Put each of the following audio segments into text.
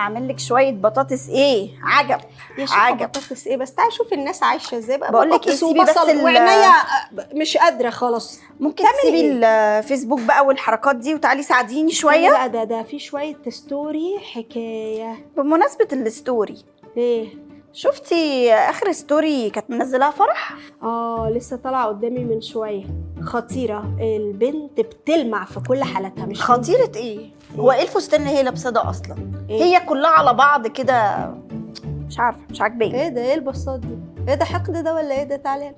هعمل لك شويه بطاطس ايه عجب. يا شيخة عجب. بطاطس ايه بس؟ تعالي شوفي الناس عايشه ازاي بقى. بقول لك بطاطس سيبي بس وبصل وعناية مش قادره خلاص. ممكن تعملي تسيبي إيه؟ الفيسبوك بقى والحركات دي وتعالي ساعديني شويه شويه. بقى. ده في شويه ستوري حكايه. بمناسبه الستوري، ايه؟ شفتي اخر ستوري كانت منزلاها فرح؟ لسه طالعه قدامي من شويه. خطيره البنت، بتلمع في كل حالاتها. مش خطيره ايه؟ هو ايه الفستان اللي هي لابساه ده اصلا؟ إيه؟ هي كلها على بعض كده، مش عارفه، مش عاجباني. ايه ده؟ ايه البصات دي؟ ايه ده؟ حقد ده ولا ايه ده؟ تعالى.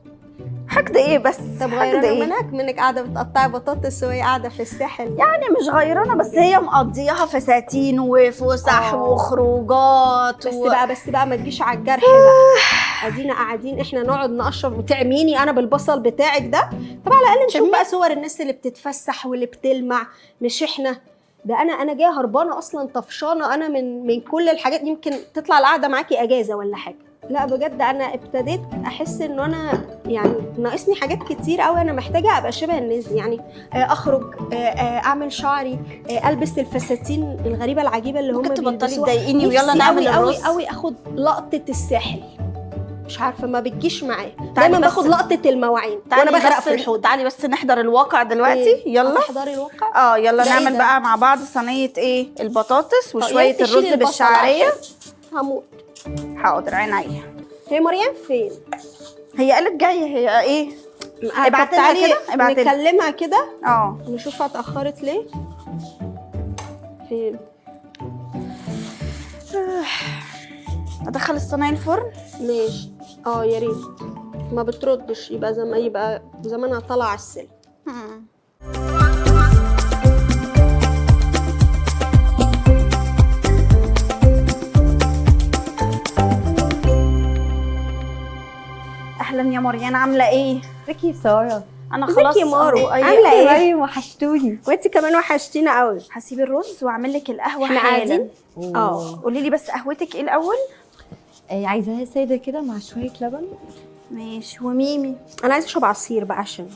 حقد ايه بس؟ طب حقد غيرانه ايه؟ منك قاعده بتقطعي بطاطس وهي قاعده في الساحل. يعني مش غيرانه، بس هي مقضياها فساتين وفسح وخروجات بس بقى ما تجيش على الجرح بقى. ادينا قاعدين احنا نقعد نقشر وتعميني انا بالبصل بتاعك ده. طب على الاقل نشوف بقى صور الناس اللي بتتفسح واللي بتلمع، مش احنا. ده انا جايه هربانه اصلا، طفشانه انا من كل الحاجات. يمكن تطلع القعده معاكي اجازه ولا حاجه. لا بجد انا ابتديت احس انه انا يعني ناقصني حاجات كتير قوي. انا محتاجه ابقى شبه الناس دي. يعني اخرج، اعمل شعري، البس الفساتين الغريبه العجيبه اللي هم ممكن تبطلي بيلبسوها. تضايقيني ويلا نعمل قوي الرز. قوي اخد لقطه الساحل. مش عارفه ما بتجيش معايا. تعالي دايما بس- باخد لقطه المواعين تعالي وانا بغرق بس- في الحوض. تعالي بس نحضر الواقع دلوقتي. إيه؟ يلا احضري الواقع. يلا ده نعمل إيه ده؟ بقى مع بعض صينيه ايه؟ البطاطس وشويه يا تشيلي الرز البصل بالشعريه. عشان هموت. حاضر عينيا. هي مريم فين؟ هي قالت جايه. هي ايه؟ ابعتي لها تعالي كده، ابعتي لها. نكلمها كده اه نشوفها اتأخرت ليه. فين؟ ادخل الصينيه الفرن. ماشي. يا ريت. ما بتردش، يبقى زمانها طالعه على السلم. اهلا يا مريان، عامله ايه؟ ازيك يا ساره؟ انا ازيك خلاص يا مارو؟ أهو. عامله ايه؟ مريم وحشتوني. وانت كمان وحشتينا قوي. هسيب الرز واعمل لك القهوه احنا حالا. قاعدين؟ قولي لي بس قهوتك ايه الاول؟ عايزاها ساده كده مع شويه لبن. ماشي. وميمي؟ انا عايزه اشرب عصير بقى عشان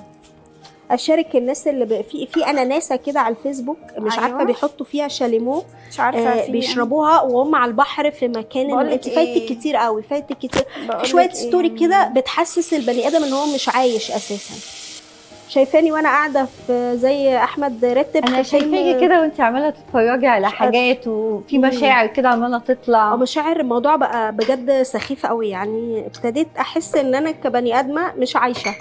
اشارك الناس اللي في اناناسه كده على الفيسبوك. مش أيوة. عارفه بيحطوا فيها شاليمو. مش عارفه بيشربوها وهم على البحر في مكان. بقولك انت فايتك إيه؟ كتير قوي، فايتك كتير. بقولك شويه إيه؟ ستوري كده بتحسس البني ادم ان هو مش عايش اساسا. شايفاني وانا قاعده في زي احمد رتب انا شايفاكي كده وانت عماله تتفرجي على حاجات وفي مشاعر كده عماله تطلع. مشاعر. الموضوع بقى بجد سخيف قوي. يعني ابتديت احس ان انا كبني ادمه مش عايشه.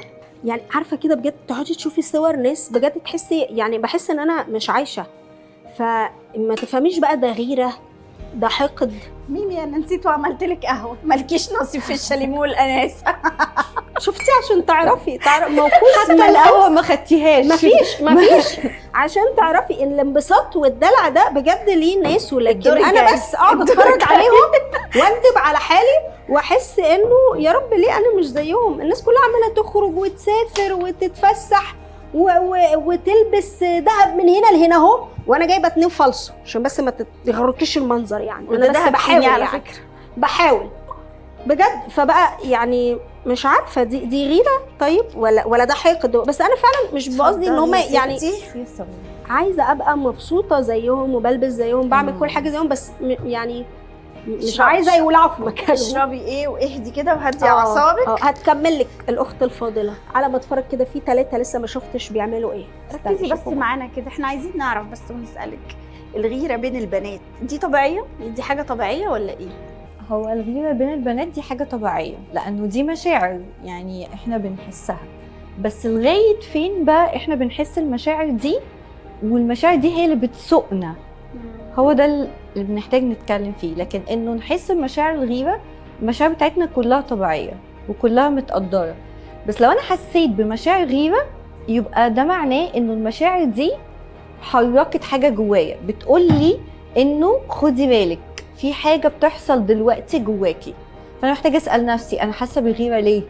يعني عارفه كده بجد تقعدي تشوفي صور ناس بجد تحسي، يعني بحس ان انا مش عايشه. فما تفهميش بقى ده غيره، ده حقد. ميمي انا نسيت وعملت لك قهوه، مالكيش نصيب في الشاليمو والاناسه. شفتي؟ عشان تعرفي موقوف حتى القهوه ما خدتيهاش. مفيش عشان تعرفي ان الانبساط والدلع ده بجد ليه ناس. ولكن الدور انا الجاي. بس اقعد اتفرج عليهم واندب على حالي واحس انه يا رب ليه انا مش زيهم. الناس كلها عماله تخرج وتسافر وتتفسح وتلبس دهب من هنا لهنا اهو، وانا جايبه 2 فالصو عشان بس ما تغركيش المنظر. يعني وده انا بس دهب بحاول على يعني. فكره. بحاول بجد. فبقى يعني مش عارفه دي غيره طيب ولا ده حقد. بس انا فعلا مش بقصدي ان هم يعني عايزه ابقى مبسوطه زيهم وبلبس زيهم، بعمل كل حاجه زيهم، بس يعني مش عايزه يولعوا في مكانهم. اشربي ايه واهدي كده وهدي اعصابك. هتكمل لك الاخت الفاضله على ما اتفرج كده. في 3 لسه ما شفتش بيعملوا ايه. ركزي بس معانا كده، احنا عايزين نعرف بس ونسالك. الغيره بين البنات دي طبيعيه؟ دي حاجه طبيعيه ولا ايه؟ هو الغيره بين البنات دي حاجه طبيعيه، لانه دي مشاعر يعني احنا بنحسها. بس لغايه فين بقى احنا بنحس المشاعر دي، والمشاعر دي هي اللي بتسوقنا. هو ده اللي بنحتاج نتكلم فيه. لكن انه نحس بمشاعر الغيره، المشاعر بتاعتنا كلها طبيعيه وكلها متقدره. بس لو انا حسيت بمشاعر غيره، يبقى ده معناه انه المشاعر دي حركت حاجه جوايا بتقول لي انه خدي بالك في حاجه بتحصل دلوقتي جواكي. فانا محتاجه اسال نفسي انا حاسه بغيره ليه؟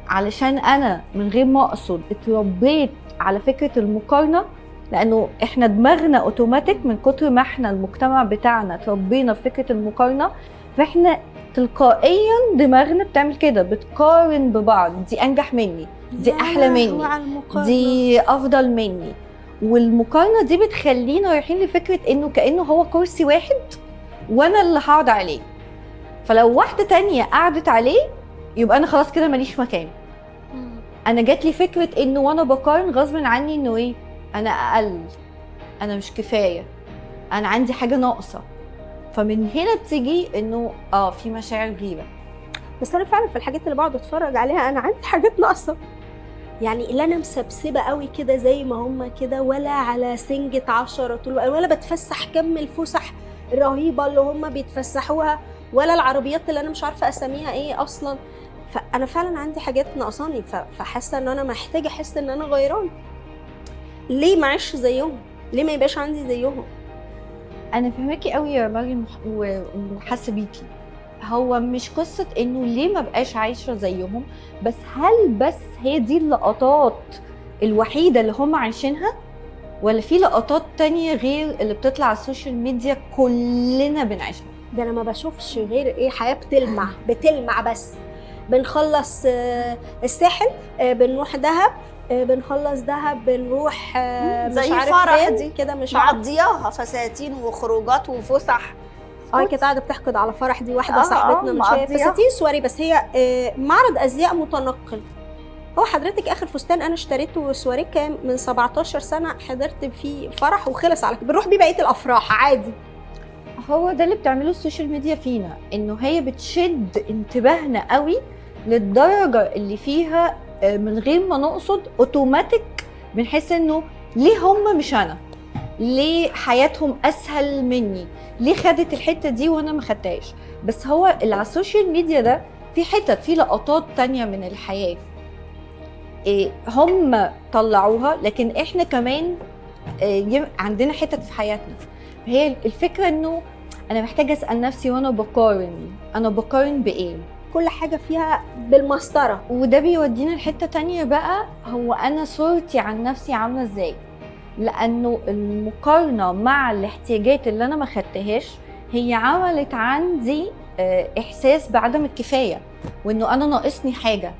علشان انا من غير ما اقصد اتربيت على فكره المقارنه، لانه احنا دماغنا اوتوماتيك من كتر ما احنا المجتمع بتاعنا اتربينا في فكره المقارنه، فاحنا تلقائيا دماغنا بتعمل كده، بتقارن ببعض. دي انجح مني، دي احلى مني، دي افضل مني. والمقارنه دي بتخلينا رايحين لفكره انه كانه هو كرسي واحد وانا اللي هقعد عليه. فلو واحده تانية قعدت عليه يبقى انا خلاص كده ماليش مكان. انا جات لي فكره انه وانا بقارن غصب عني انه ايه، انا اقل، انا مش كفايه، انا عندي حاجه ناقصه. فمن هنا بتيجي انه في مشاعر غيره. بس انا فعلا في الحاجات اللي بقعد اتفرج عليها انا عندي حاجات ناقصه، يعني لا انا مسبسبه قوي كده زي ما هم كده، ولا على سنجة 10 طول، ولا بتفسح كم الفسح الرهيبه اللي هم بيتفسحوها، ولا العربيات اللي انا مش عارفه اساميها ايه اصلا. فانا فعلا عندي حاجات ناقصاني، فحاسه ان انا محتاجه احس ان انا غيران. ليه ما اعيش زيهم؟ ليه ما يبقاش عندي زيهم؟ انا فهماكي قوي يا مريم وحاسه بيكي. هو مش قصه انه ليه ما بقاش عايشه زيهم، بس هل بس هي دي اللقطات الوحيده اللي هم عايشينها، ولا في لقطات تانية غير اللي بتطلع على السوشيال ميديا كلنا بنعيشها؟ ده انا ما بشوفش غير ايه، حياه بتلمع بس. بنخلص الساحل، بنروح دهب، بنخلص دهب بنروح مش زي عارف فرح فين دي كده، مش عارف مقضياها فساتين وخروجات وفسح. كانت قاعده بتحقد على فرح دي واحده صاحبتنا من شويه، مقضياها. فساتين سواري، بس هي معرض ازياء متنقل. هو حضرتك اخر فستان انا اشتريته سواري كام من 17 سنه، حضرت فيه فرح وخلص على كده، بنروح بيه بقيه الافراح عادي. هو ده اللي بتعمله السوشيال ميديا فينا، انه هي بتشد انتباهنا قوي للدرجه اللي فيها من غير ما نقصد اوتوماتيك بنحس انه ليه هم مش انا، ليه حياتهم اسهل مني، ليه خدت الحته دي وانا ما خدتهاش. بس هو اللي على السوشيال ميديا ده في حتت، في لقطات تانية من الحياه هم طلعوها، لكن احنا كمان عندنا حتت في حياتنا. هي الفكره انه انا محتاجه اسال نفسي وانا بقارن، انا بقارن بايه؟ كل حاجه فيها بالمسطره. وده بيودينا لحته تانية بقى، هو انا صورتي عن نفسي عامله ازاي؟ لانه المقارنه مع الاحتياجات اللي انا ما خدتهاش هي عملت عندي احساس بعدم الكفايه، وانه انا ناقصني حاجه.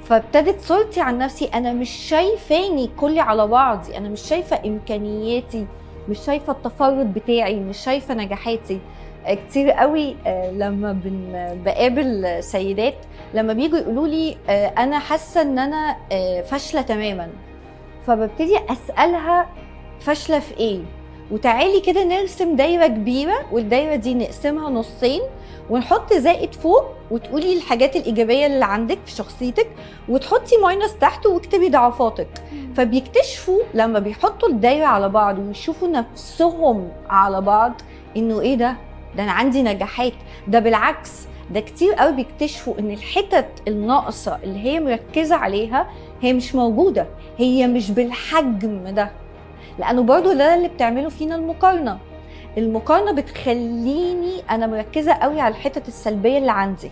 فابتدت صورتي عن نفسي انا مش شايفاني كلي على بعضي، انا مش شايفه امكانياتي، مش شايفه التفرد بتاعي، مش شايفه نجاحاتي. كتير قوي لما بقابل سيدات لما بيجوا يقولوا لي انا حاسه ان انا فاشله تماما، فببتدي اسالها فاشله في ايه؟ وتعالي كده نرسم دايره كبيره، والدايره دي نقسمها نصين ونحط زائد فوق، وتقولي الحاجات الايجابيه اللي عندك في شخصيتك، وتحطي ماينس تحت واكتبي ضعفاتك. فبيكتشفوا لما بيحطوا الدايره على بعض ويشوفوا نفسهم على بعض انه ايه ده انا عندي نجاحات. ده بالعكس، ده كتير قوي بيكتشفوا ان الحتت الناقصه اللي هي مركزه عليها هي مش موجوده، هي مش بالحجم ده. لانه برضو ده اللي بتعمله فينا المقارنه بتخليني انا مركزه قوي على الحتت السلبيه اللي عندي،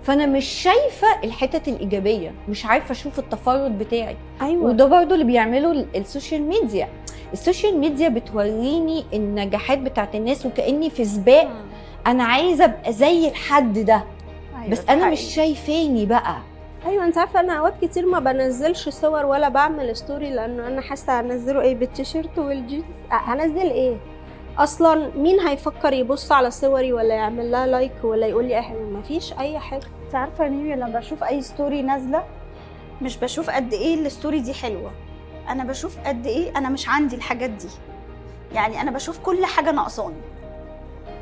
فانا مش شايفه الحتت الايجابيه، مش عارفه اشوف التفرد بتاعي. ايوه، وده برضو اللي بيعمله السوشيال ميديا. السوشيال ميديا بتوريني النجاحات بتاعت الناس وكاني في سباق، انا عايزه ابقى زي الحد ده. أيوة بس انا مش شايفاني بقى. ايوه انت عارفه انا اوقات كتير ما بنزلش صور ولا بعمل ستوري، لانه انا حاسه هنزله ايه بالتيشيرت والجينز، هنزل ايه اصلا؟ مين هيفكر يبص على صوري ولا يعمل لها لايك ولا يقول لي اي حاجه؟ مفيش اي حاجه. انت عارفه يا نيمي، لما بشوف اي ستوري نازله مش بشوف قد ايه الستوري دي حلوه، انا بشوف قد ايه انا مش عندي الحاجات دي. يعني انا بشوف كل حاجه ناقصاني،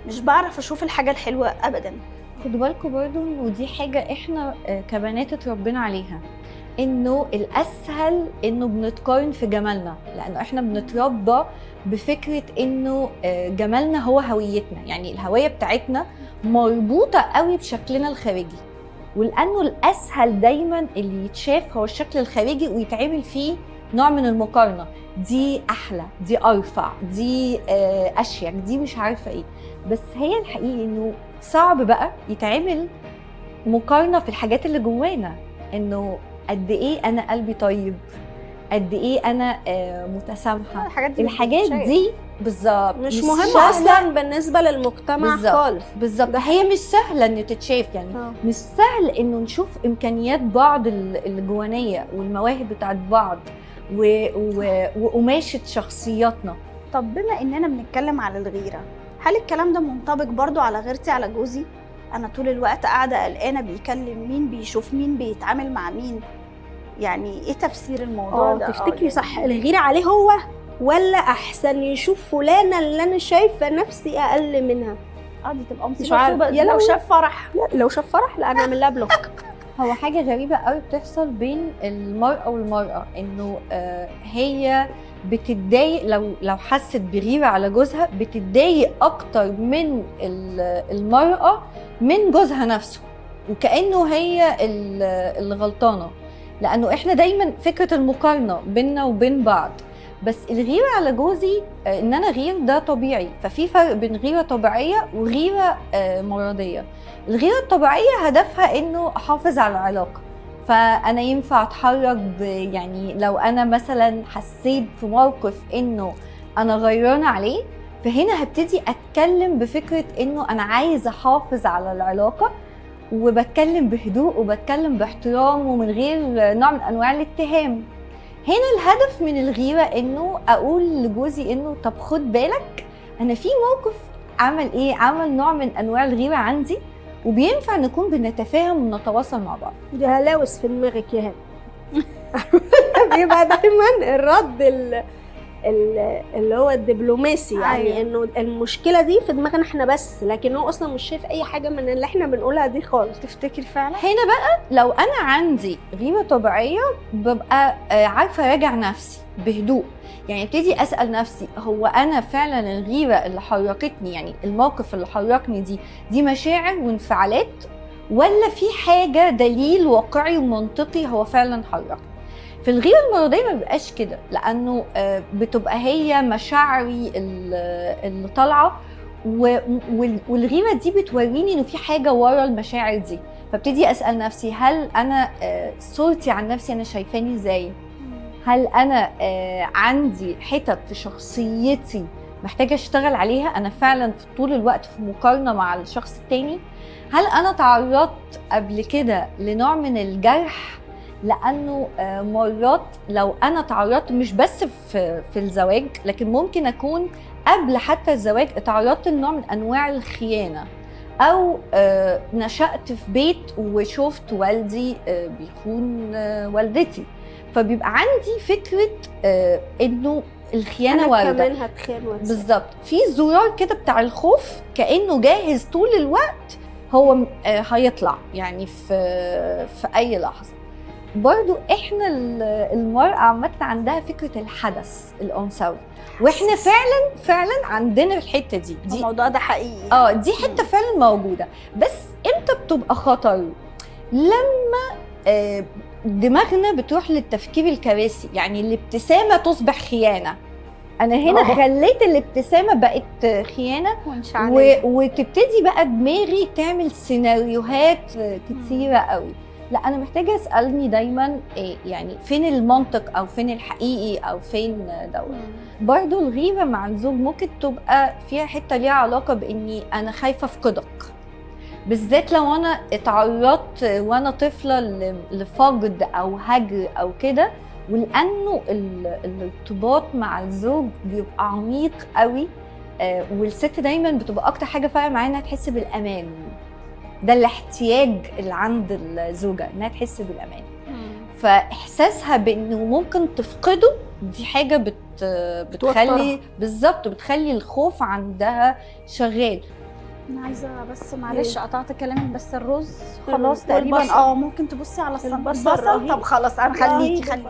مش بعرف اشوف الحاجه الحلوه ابدا. خدوا بالكم برضو انه دي حاجه احنا كبنات اتربينا عليها، انه الاسهل انه بنتقارن في جمالنا، لانه احنا بنتربى بفكره انه جمالنا هو هويتنا، يعني الهويه بتاعتنا مربوطه قوي بشكلنا الخارجي، ولانه الاسهل دايما اللي يتشاف هو الشكل الخارجي ويتعمل فيه نوع من المقارنه، دي احلى، دي ارفع، دي اشيك، دي مش عارفه ايه. بس هي الحقيقه انه صعب بقى يتعمل مقارنه في الحاجات اللي جوانا، انه قد ايه انا قلبي طيب، قد ايه انا متسامحه. الحاجات دي بالظبط مش مهمه اصلا بالنسبه للمجتمع خالص. بالظبط، هي مش سهله ان تتشاف، يعني مش سهل انه نشوف امكانيات بعض الجوانيه والمواهب بتاعت بعض وقماشه شخصياتنا. طب بما اننا بنتكلم على الغيره، هل الكلام ده منطبق برضو على غيرتي على جوزي؟ انا طول الوقت قاعده قلقانه بيكلم مين، بيشوف مين، بيتعامل مع مين. يعني ايه تفسير الموضوع ده؟ تفتكري صح الغيرة عليه هو، ولا احسن يشوف فلانة اللي انا شايفة نفسي اقل منها؟ دي تبقى مش مصيبه عارفة. سوبر. لو شاف فرح، لو شاف فرح لا انا اعمل لها بلوك. هو حاجة غريبة قوي بتحصل بين المرأة والمرأة، انه هي بتتضايق لو حست بغيرة على جوزها، بتتضايق اكتر من المرأة من جوزها نفسه، وكأنه هي اللي غلطانة، لانه احنا دايما فكرة المقارنة بيننا وبين بعض. بس الغيرة على جوزي ان انا غير ده طبيعي، ففي فرق بين غيرة طبيعية وغيرة مرضية. الغيرة الطبيعية هدفها انه احافظ على العلاقة، فانا ينفع اتحرك يعني لو انا مثلا حسيت في موقف انه انا غيرانة عليه، فهنا هبتدي اتكلم بفكرة انه انا عايز احافظ على العلاقة، وبتكلم بهدوء وبتكلم باحترام ومن غير نوع من انواع الاتهام. هنا الهدف من الغيرة انه اقول لجوزي انه طب خد بالك انا في موقف عمل نوع من انواع الغيرة عندي، وبينفع نكون بنتفاهم ونتواصل مع بعض. دي هلاوس في دماغك يا هان. بيبقى دايما الرد اللي هو الدبلوماسي، يعني أيوة. انه المشكله دي في دماغنا احنا بس، لكن هو اصلا مش شايف اي حاجه من اللي احنا بنقولها دي خالص. تفتكر فعلا؟ هنا بقى لو انا عندي غيرة طبيعية ببقى عارفة اراجع نفسي بهدوء، يعني ابتدي اسال نفسي هو انا فعلا الغيرة اللي حركتني، يعني الموقف اللي حركني دي مشاعر وانفعالات، ولا في حاجة دليل واقعي ومنطقي هو فعلا حركني. في الغيرة المرضية ما بيبقاش كده، لأنه بتبقى هي مشاعري اللي طالعة، والغيرة دي بتوريني إنه في حاجة ورا المشاعر دي، فابتدي أسأل نفسي هل أنا صورتي عن نفسي أنا شايفاني إزاي؟ هل أنا عندي حتت في شخصيتي محتاجة أشتغل عليها؟ أنا فعلا في طول الوقت في مقارنة مع الشخص التاني؟ هل أنا تعرضت قبل كده لنوع من الجرح؟ لانه مرات لو انا تعرضت مش بس في الزواج، لكن ممكن اكون قبل حتى الزواج اتعرضت لنوع من انواع الخيانه، او نشأت في بيت وشفت والدي بيخون والدتي، فبيبقى عندي فكره انه الخيانه أنا وارده. كمان هتخان بالظبط، في زرار كده بتاع الخوف كانه جاهز طول الوقت، هو هيطلع يعني في اي لحظه. برضو احنا المرأة عامة عندها فكرة الحدث الأنثوي، واحنا فعلا عندنا الحتة دي الموضوع ده حقيقي. دي حتة فعلا موجودة، بس امتى بتبقى خطر؟ لما دماغنا بتروح للتفكير الكارثي، يعني الابتسامة تصبح خيانة. انا هنا خليت الابتسامة بقت خيانة، وتبتدي بقى دماغي تعمل سيناريوهات كتيرة قوي. لا، انا محتاجه اسالني دايما يعني فين المنطق او فين الحقيقي او فين دوت. برضو الغيره مع الزوج ممكن تبقى فيها حته ليها علاقه باني انا خايفه افقدك، بالذات لو انا اتعرضت وانا طفله لفقد او هجر او كده، ولانه الارتباط مع الزوج بيبقى عميق قوي، والست دايما بتبقى اكتر حاجه فارقه معاها انها تحس بالامان. ده الاحتياج اللي عند الزوجة، انها تحس بالامان. فاحساسها بانه ممكن تفقده دي حاجة بتخلي بالظبط بتخلي الخوف عندها شغال. انا عايزه بس معلش قطعت كلامك، بس الرز خلاص تقريبا ممكن تبصي على البصل. طب خلاص انا خليكي.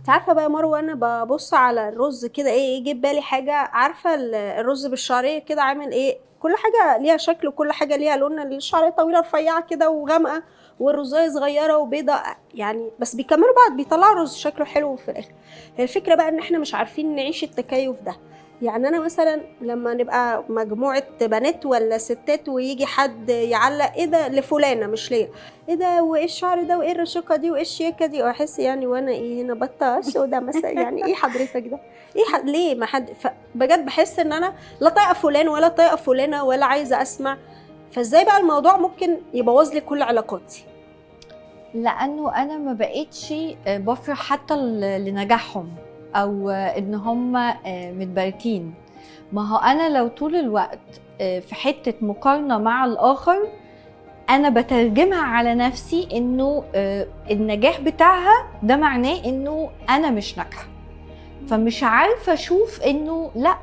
عارفه بقى مروه، انا ببص على الرز كده يجي بالي حاجه. عارفه الرز بالشعريه كده عامل ايه؟ كل حاجه ليها شكل وكل حاجه ليها لون. الشعريه طويله رفيعه كده وغامقه، والرزايه صغيره وبيضه يعني، بس بيكملوا بعض بيطلعوا رز شكله حلو في الاخر. الفكره بقى ان احنا مش عارفين نعيش التكيف ده. يعني انا مثلا لما نبقى مجموعه بنات ولا ستات ويجي حد يعلق ايه ده لفلانه مش ليا، ايه ده وايه الشعر ده وايه الرشاقه دي وايه الشياكه دي، واحس يعني وانا ايه هنا بطه سودا مثلا، يعني ايه حضرتك ده ايه ليه ما حد بجد بحس ان انا لا طايقه فلان ولا طايقه فلانه ولا عايزه اسمع. فازاي بقى الموضوع ممكن يبوظ لي كل علاقاتي؟ لانه انا ما بقتش بفرح حتى لنجاحهم او ان هم متباركين. ما هو انا لو طول الوقت في حته مقارنه مع الاخر، انا بترجمها على نفسي انه النجاح بتاعها ده معناه انه انا مش ناجحه. فمش عارفه اشوف انه لا،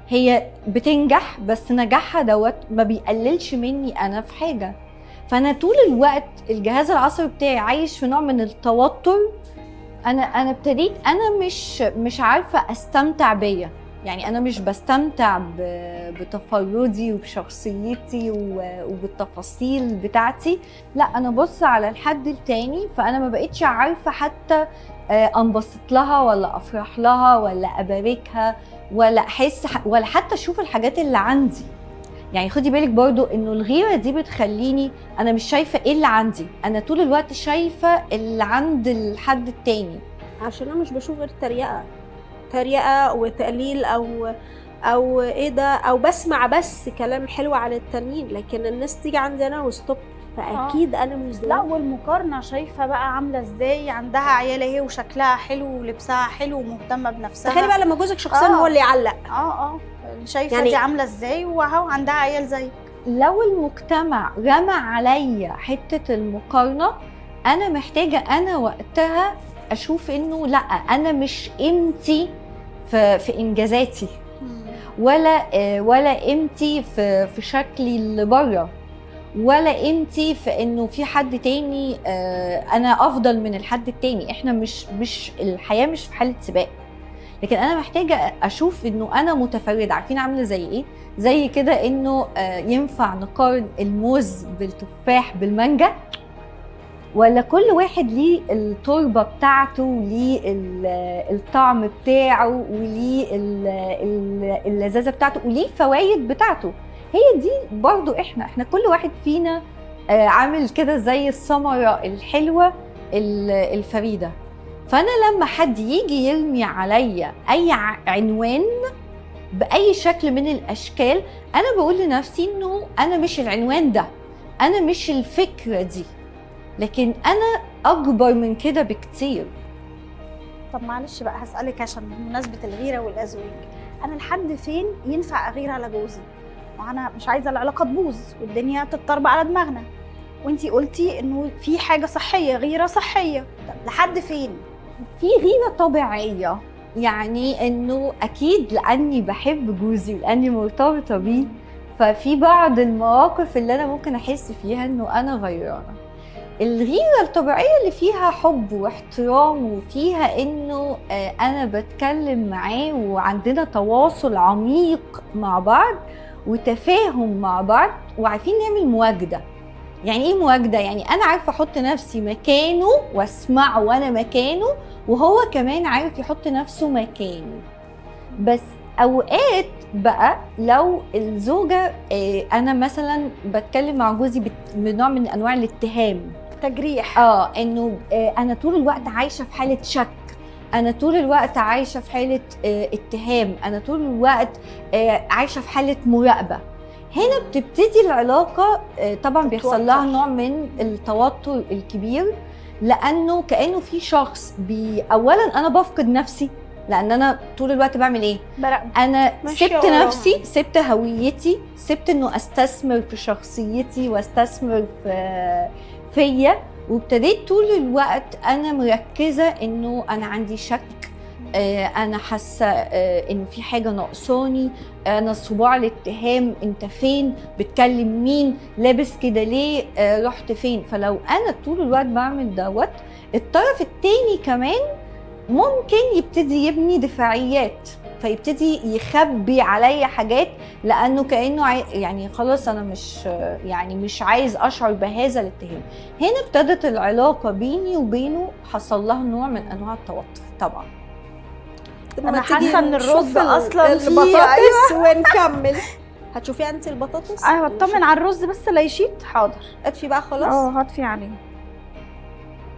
هي بتنجح بس نجاحها دوت ما بيقللش مني انا في حاجه. فانا طول الوقت الجهاز العصبي بتاعي عايش في نوع من التوتر. انا ابتديت انا مش عارفه استمتع بيا، يعني انا مش بستمتع بتفردي وبشخصيتي وبالتفاصيل بتاعتي. لا، انا بص على الحد التاني، فانا ما بقتش عارفه حتى انبسط لها ولا افرح لها ولا اباركها ولا احس ولا حتى اشوف الحاجات اللي عندي. يعني خدي بالك برضو انه الغيرة دي بتخليني انا مش شايفة ايه اللي عندي، انا طول الوقت شايفة اللي عند الحد التاني. عشان انا مش بشوف غير تريقة وتقليل او ايه ده، او بسمع بس كلام حلو عن التانيين، لكن الناس تيجي عندي انا وستوب، فاكيد انا مش زي. لا، والمقارنه شايفه بقى عامله ازاي، عندها عيال اهي وشكلها حلو ولبسها حلو ومهتمه بنفسها. تخيلي بقى لما جوزك شخصيا هو اللي يعلق. شايفه يعني دي عامله ازاي وهو عندها عيال زي. لو المجتمع رمى عليا حتة المقارنة، انا محتاجة انا وقتها اشوف انه لا، انا مش قيمتي في انجازاتي ولا قيمتي في شكلي اللي بره، ولا قيمتي في انه في حد تاني انا افضل من الحد التاني. احنا مش الحياة مش في حالة سباق، لكن انا محتاجة اشوف انه انا متفردة. عارفين عاملة زي ايه؟ زي كده انه ينفع نقارن الموز بالتفاح بالمانجا، ولا كل واحد ليه التربة بتاعته وليه الطعم بتاعه وليه اللذاذة بتاعته وليه الفوائد بتاعته. هي دي برضو احنا كل واحد فينا عامل كده زي الثمرة الحلوة الفريدة. فانا لما حد يجي يرمي عليا اي عنوان باي شكل من الاشكال، انا بقول لنفسي انه انا مش العنوان ده، انا مش الفكرة دي، لكن انا اكبر من كده بكتير. طب معلش بقى هسألك عشان بمناسبة الغيرة والأزواج، أنا لحد فين ينفع أغير على جوزي؟ وأنا مش عايزة العلاقة تبوظ والدنيا تتطرب على دماغنا، وانتي قلتي إنه في حاجة صحية، غيرة صحية، طب لحد فين؟ في غيرة طبيعية، يعني إنه أكيد لأني بحب جوزي ولأني مرتبطة بيه، ففي بعض المواقف اللي أنا ممكن أحس فيها إنه أنا غيرانة. الغيرة الطبيعية اللي فيها حب واحترام وفيها انه انا بتكلم معاه وعندنا تواصل عميق مع بعض وتفاهم مع بعض وعارفين نعمل مواجدة. يعني ايه مواجدة؟ يعني انا عارفة احط نفسي مكانه واسمعه وانا مكانه، وهو كمان عارف يحط نفسه مكاني. بس اوقات بقى لو الزوجة انا مثلا بتكلم مع جوزي بنوع من انواع الاتهام، تجريح، انه انا طول الوقت عايشه في حاله شك، انا طول الوقت عايشه في حاله اتهام، انا طول الوقت عايشه في حاله مراقبه. هنا بتبتدي العلاقه طبعا بيحصل لها نوع من التوتر الكبير، لانه كانه في شخص اولا انا بفقد نفسي، لان انا طول الوقت بعمل ايه؟ انا سبت نفسي، سبت هويتي، سبت انه استثمر في شخصيتي واستثمر فيا، وابتديت طول الوقت انا مركزه انه انا عندي شك، انا حاسه انه في حاجه ناقصاني، انا صباع الاتهام، انت فين؟ بتكلم مين؟ لابس كده ليه؟ رحت فين؟ فلو انا طول الوقت بعمل دوت، الطرف التاني كمان ممكن يبتدي يبني دفاعيات، فيبتدي يخبي عليا حاجات، لانه كانه يعني خلاص انا مش عايز اشعر بهذا الاتهام. هنا ابتدت العلاقه بيني وبينه حصل لها نوع من انواع التوتر طبعا. ما أنا تيجي حاسة إن الرز نشوف أصلاً فيه، البطاطس ونكمل. هتشوفيها انت البطاطس؟ ايوه اطمن على الرز بس لا يشيط. حاضر. اطفي بقى خلاص. هطفي عليه.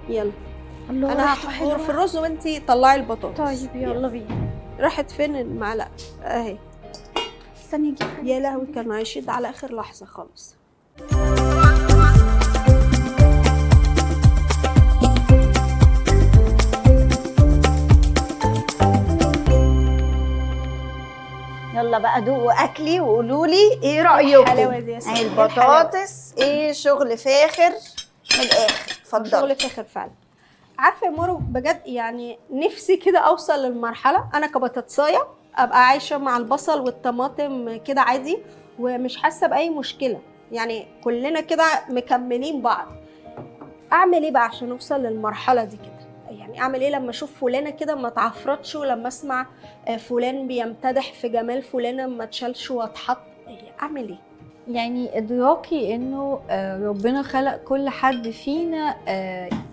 يلا الله انا ريحته هحضر في حلوة. الرز وانتي طلعي البطاطس. طيب يلا بينا. راحت فين المعلقه اهي؟ استني اجيب حاجة. يا لهوي كان هيشد على اخر لحظه خالص. يلا بقى دوقوا اكلي وقولوا لي ايه رايكم. الحلاوه دي يا ستي. اهي البطاطس ايه شغل فاخر من الاخر. اتفضلي. شغل فاخر فعلا. عارفه يا مورو بجد يعني نفسي كده اوصل للمرحله انا كبطاطسايه ابقى عايشه مع البصل والطماطم كده عادي ومش حاسه باي مشكله، يعني كلنا كده مكملين بعض. اعمل ايه بقى عشان اوصل للمرحله دي كده؟ يعني اعمل ايه لما اشوف فلانه كده ما اتعفرتش، ولما اسمع فلان بيمتدح في جمال فلانه ما اتشالش واتحط؟ اعمل ايه؟ يعني ادراكي انه ربنا خلق كل حد فينا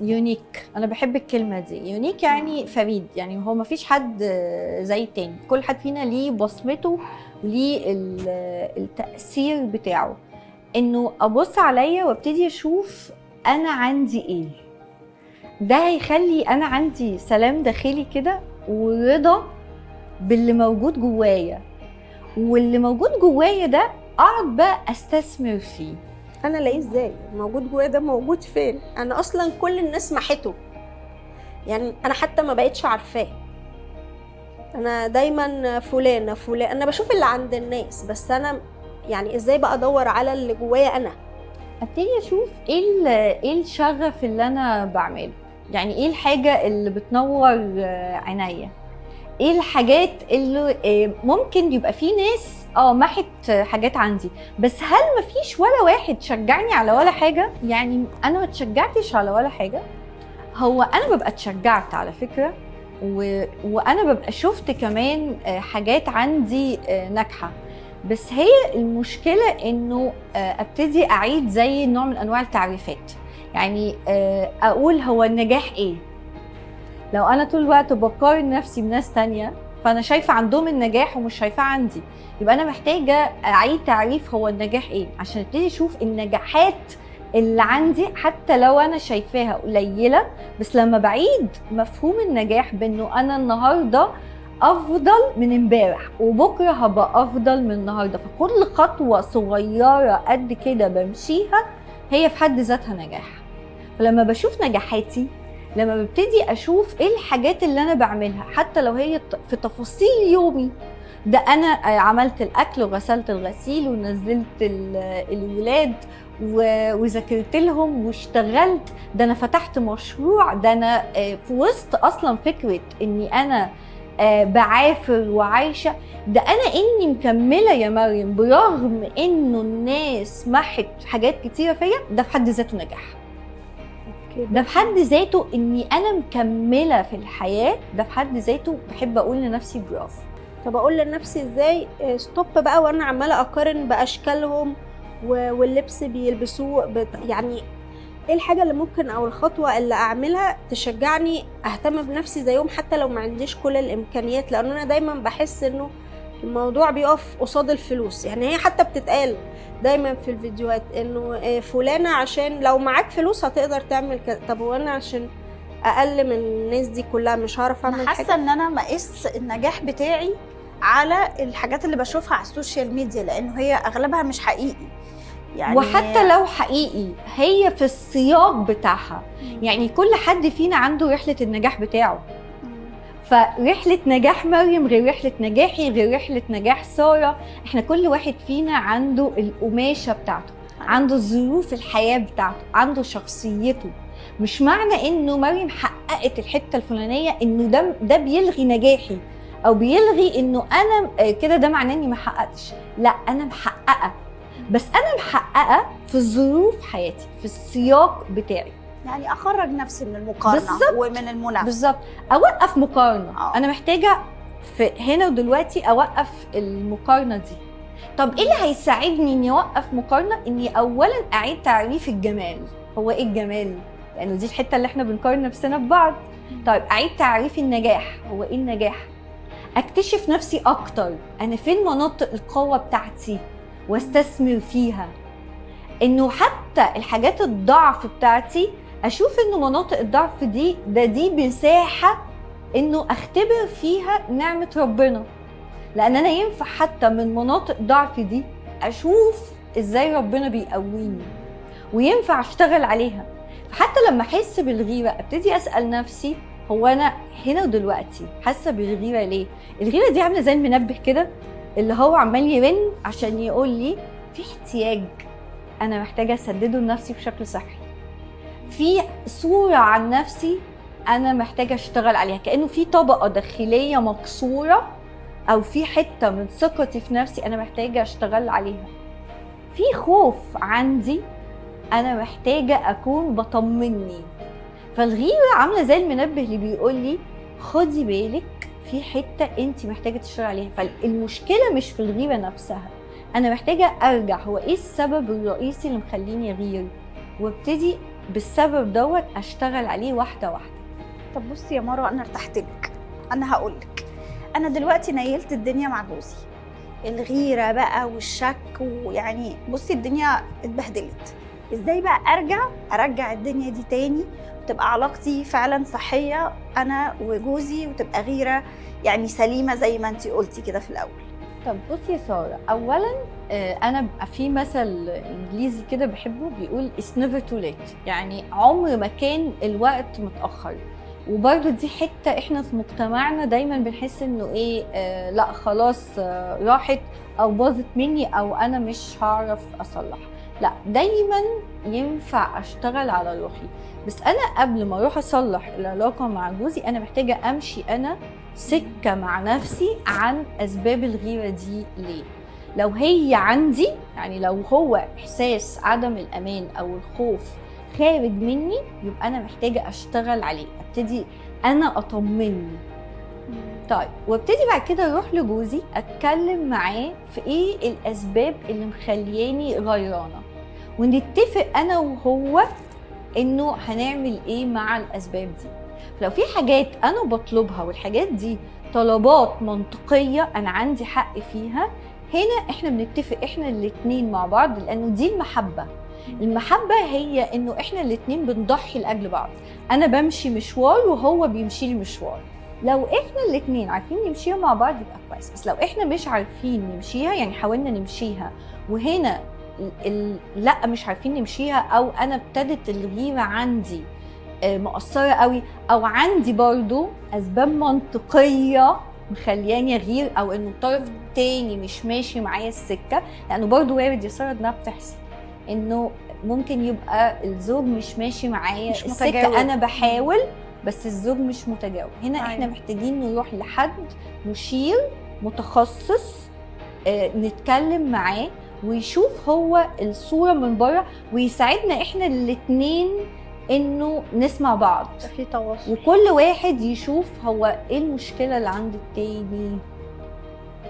يونيك. انا بحب الكلمه دي، يونيك يعني فريد، يعني هو ما فيش حد زي التاني. كل حد فينا ليه بصمته وليه التاثير بتاعه. انه ابص عليا وابتدي اشوف انا عندي ايه، ده هيخلي انا عندي سلام داخلي كده ورضا باللي موجود جوايا، واللي موجود جوايا ده اقعد بقى استثمر فيه. انا الاقيه ازاي؟ موجود جوايا ده موجود فين؟ انا اصلا كل الناس محته، يعني انا حتى ما بقتش عارفاه. انا دايما فلان انا بشوف اللي عند الناس، بس انا يعني ازاي بقى ادور على اللي جوايا انا؟ ابتدي اشوف ايه الشغف اللي انا بعمله، يعني ايه الحاجه اللي بتنور عينيا، ايه الحاجات اللي ممكن يبقى في ناس محت حاجات عندي، بس هل مفيش ولا واحد شجعني على ولا حاجه؟ يعني انا ما اتشجعتش على ولا حاجه. هو انا ببقى اتشجعت على فكره، وانا ببقى شفت كمان حاجات عندي ناجحه، بس هي المشكله انه ابتدي اعيد زي نوع من انواع التعريفات. يعني اقول هو النجاح ايه؟ لو انا طول الوقت بقارن نفسي بناس تانية فانا شايفه عندهم النجاح ومش شايفاه عندي، يبقى انا محتاجه اعيد تعريف هو النجاح ايه، عشان ابتدي اشوف النجاحات اللي عندي حتى لو انا شايفاها قليله. بس لما بعيد مفهوم النجاح بانه انا النهارده افضل من امبارح وبكره هبقى افضل من النهارده، فكل خطوه صغيره قد كده بمشيها هي في حد ذاتها نجاح. فلما بشوف نجاحاتي، لما ببتدي اشوف ايه الحاجات اللي انا بعملها حتى لو هي في تفاصيل يومي، ده انا عملت الاكل وغسلت الغسيل ونزلت الولاد وذاكرت لهم واشتغلت، ده انا فتحت مشروع، ده انا في وسط اصلا فكره اني انا بعافر وعايشه، ده انا اني مكمله يا مريم برغم انه الناس محت حاجات كتيره فيا، ده في حد ذاته نجاح. ده في حد ذاته اني انا مكمله في الحياه، ده في حد ذاته بحب اقول لنفسي برافو. طب اقول لنفسي ازاي ستوب بقى وانا عماله اقارن باشكالهم واللبس بيلبسوه يعني ايه الحاجه اللي ممكن او الخطوه اللي اعملها تشجعني اهتم بنفسي زيهم حتى لو ما عنديش كل الامكانيات؟ لان انا دايما بحس انه الموضوع بيقف قصاد الفلوس، يعني هي حتى بتتقال دايما في الفيديوهات انه فلانه عشان لو معاك فلوس هتقدر تعمل كده. طب وانا عشان اقل من الناس دي كلها مش هعرف اعمل انا حاجه؟ حاسه ان انا مقيس النجاح بتاعي على الحاجات اللي بشوفها على السوشيال ميديا، لانه هي اغلبها مش حقيقي. يعني وحتى لو حقيقي هي في السياق بتاعها، يعني كل حد فينا عنده رحله النجاح بتاعه. فرحلة نجاح مريم غير رحلة نجاحي غير رحلة نجاح سارة. احنا كل واحد فينا عنده القماشة بتاعته، عنده ظروف الحياة بتاعته، عنده شخصيته. مش معنى انه مريم حققت الحتة الفلانية انه ده بيلغي نجاحي او بيلغي انه انا كده ده معناه اني ما حققتش. لا، انا محققة، بس انا محققة في ظروف حياتي في السياق بتاعي. يعني اخرج نفسي من المقارنه بالزبط. ومن المنافسه. بالظبط، اوقف مقارنه. انا محتاجه في هنا ودلوقتي اوقف المقارنه دي. طب ايه اللي هيساعدني اني اوقف مقارنه؟ اني اولا اعيد تعريف الجمال. هو ايه الجمال؟ لانه دي الحته اللي احنا بنقارن نفسنا ببعض. طيب اعيد تعريف النجاح. هو ايه النجاح؟ اكتشف نفسي اكتر، انا فين مناطق القوه بتاعتي واستثمر فيها. انه حتى الحاجات الضعف بتاعتي اشوف انه مناطق الضعف دي مساحه انه اختبر فيها نعمه ربنا، لان انا ينفع حتى من مناطق ضعفي دي اشوف ازاي ربنا بيقويني وينفع اشتغل عليها. فحتى لما احس بالغيره ابتدي اسال نفسي هو انا هنا ودلوقتي حاسه بالغيره ليه؟ الغيره دي عامله زي المنبه كده اللي هو عمال يرن عشان يقول لي في احتياج انا محتاجه اسدده لنفسي بشكل صحي، في صوره عن نفسي انا محتاجه اشتغل عليها، كانه في طبقه داخليه مكسوره او في حته من ثقتي في نفسي انا محتاجه اشتغل عليها، في خوف عندي انا محتاجه اكون بطمني. فالغيره عامله زي المنبه اللي بيقول لي خدي بالك في حته انت محتاجه تشتغلي عليها. فالمشكله مش في الغيره نفسها، انا محتاجه ارجع هو ايه السبب الرئيسي اللي مخليني اغير، وابتدي بالسبب دوت اشتغل عليه واحده واحده. طب بصي يا مروه، انا ارتحت لك. انا هقول لك، انا دلوقتي نيلت الدنيا مع جوزي، الغيره بقى والشك، ويعني بصي الدنيا اتبهدلت. ازاي بقى ارجع الدنيا دي تاني وتبقى علاقتي فعلا صحيه انا وجوزي، وتبقى غيره يعني سليمه زي ما انتي قلتي كده في الاول؟ طب بصي يا ساره، اولا انا في مثل انجليزي كده بحبه بيقول it's never too late، يعني عمر ما كان الوقت متاخر. وبرضه دي حته احنا في مجتمعنا دايما بنحس انه ايه لا خلاص راحت او باظت مني او انا مش هعرف اصلحها. لا، دايما ينفع اشتغل على روحي، بس انا قبل ما اروح اصلح العلاقه مع جوزي انا محتاجه امشي انا سكه مع نفسي عن اسباب الغيره دي ليه. لو هي عندي، يعني لو هو احساس عدم الامان او الخوف خارج مني، يبقى انا محتاجه اشتغل عليه، ابتدي انا اطمني. طيب، وابتدي بعد كده اروح لجوزي اتكلم معاه في ايه الاسباب اللي مخلياني غيرانه، ونتفق انا وهو انه هنعمل ايه مع الاسباب دي. لو في حاجات انا بطلبها والحاجات دي طلبات منطقيه انا عندي حق فيها، هنا احنا بنتفق احنا الاتنين مع بعض، لانه دي المحبه. المحبه هي انه احنا الاتنين بنضحي لاجل بعض، انا بمشي مشوار وهو بيمشي لي مشوار. لو احنا الاتنين عارفين نمشيها مع بعض يبقى كويس، بس لو احنا مش عارفين نمشيها، يعني حاولنا نمشيها وهنا لا مش عارفين نمشيها، او انا ابتدت الغيره عندي مؤثره قوي، او عندي برضو اسباب منطقيه مخلياني اغير، او انه الطرف التاني مش ماشي معايا السكه، لانه برضو وارد يا ساره انها بتحصل انه ممكن يبقى الزوج مش ماشي معايا السكه متجاوب. انا بحاول بس الزوج مش متجاوب. هنا احنا محتاجين نروح لحد مشير متخصص نتكلم معاه ويشوف هو الصورة من بره، ويساعدنا احنا الاتنين انه نسمع بعض في تواصل، وكل واحد يشوف هو ايه المشكلة اللي عند التاني،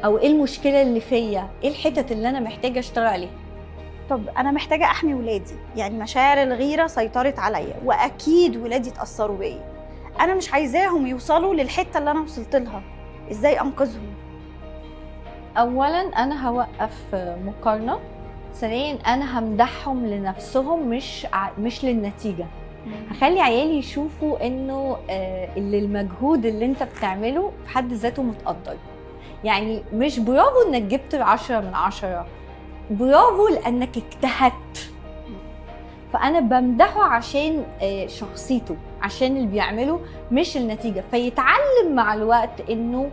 او ايه المشكلة اللي فيا، ايه الحتت اللي انا محتاجة اشتغل عليها. طب انا محتاجة احمي ولادي، يعني مشاعر الغيرة سيطرت عليا واكيد ولادي اتأثروا بيا، انا مش عايزاهم يوصلوا للحتة اللي انا وصلت لها، ازاي انقذهم؟ اولا انا هوقف مقارنه، ثانيا انا همدحهم لنفسهم مش للنتيجه. هخلي عيالي يشوفوا انه اللي المجهود اللي انت بتعمله في حد ذاته متقدر، يعني مش برافو انك جبت 10 من 10، برافو لانك اجتهدت. فانا بمدحه عشان شخصيته، عشان اللي بيعمله مش النتيجه، فيتعلم مع الوقت انه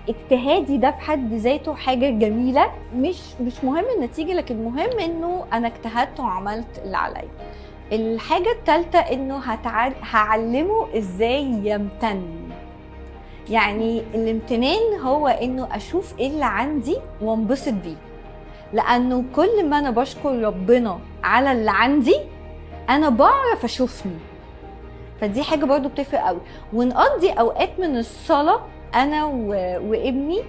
اجتهادي ده في حد ذاته حاجة جميلة، مش مهم النتيجة، لكن مهم انه انا اجتهدت وعملت اللي عليا. الحاجة الثالثة انه هعلمه ازاي يمتن. يعني الامتنان هو انه اشوف ايه اللي عندي وانبسط بيه، لانه كل ما انا بشكر ربنا على اللي عندي انا بعرف اشوفني. فدي حاجة برضو بتفرق قوي. ونقضي اوقات من الصلاة انا وابني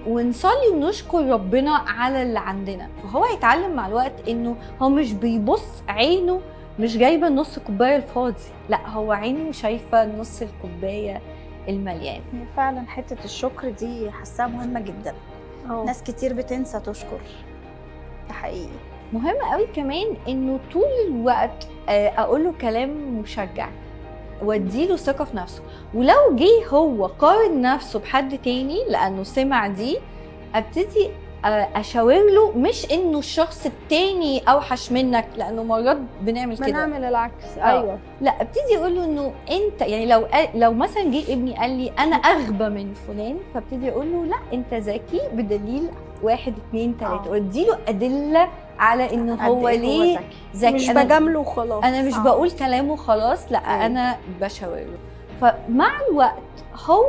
ونصلي ونشكر ربنا على اللي عندنا، فهو هيتعلم مع الوقت انه هو مش بيبص عينه مش جايبه نص كوبايه الفاضي، لا هو عينه شايفه نص الكوبايه المليان. هي فعلا حته الشكر دي حاساها مهمه جدا. ناس كتير بتنسى تشكر، ده حقيقي. مهم قوي كمان انه طول الوقت اقول له كلام مشجع واديله ثقه في نفسه، ولو جه هو قارن نفسه بحد تاني لانه سمع دي، ابتدي اشاور له مش انه الشخص التاني اوحش منك، لانه مرات بنعمل كده، بنعمل العكس. ايوه، لا ابتدي اقول له انه انت يعني لو مثلا جه ابني قال لي انا اغبى من فلان، فابتدي اقول له لا انت ذكي بدليل 1 2 3، واديله ادله على انه هو ليه ذكي. مش بجامله وخلاص، انا مش بقول كلامه خلاص، لا انا بشاور له. فمع الوقت هو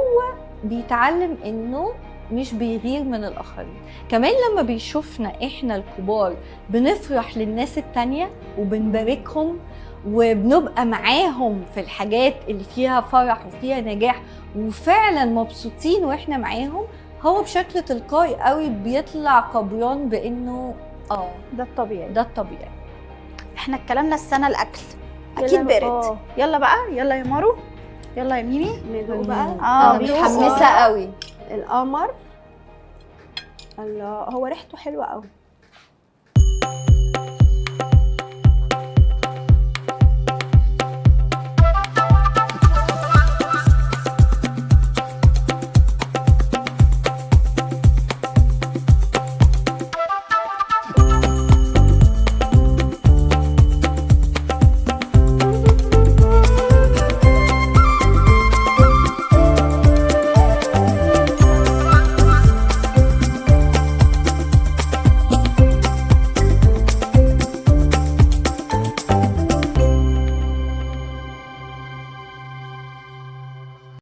بيتعلم انه مش بيغير من الآخرين. كمان لما بيشوفنا إحنا الكبار بنفرح للناس التانية وبنباركهم وبنبقى معاهم في الحاجات اللي فيها فرح وفيها نجاح وفعلا مبسوطين وإحنا معاهم، هو بشكل تلقائي قوي بيطلع قبران بإنه ده الطبيعي، ده الطبيعي. احنا اتكلمنا السنة الأكل أكيد برد. يلا بقى، يلا يا مارو، يلا يا ميمي ندوق بقى. متحمسة قوي. القمر، الله، هو ريحته حلوة قوي.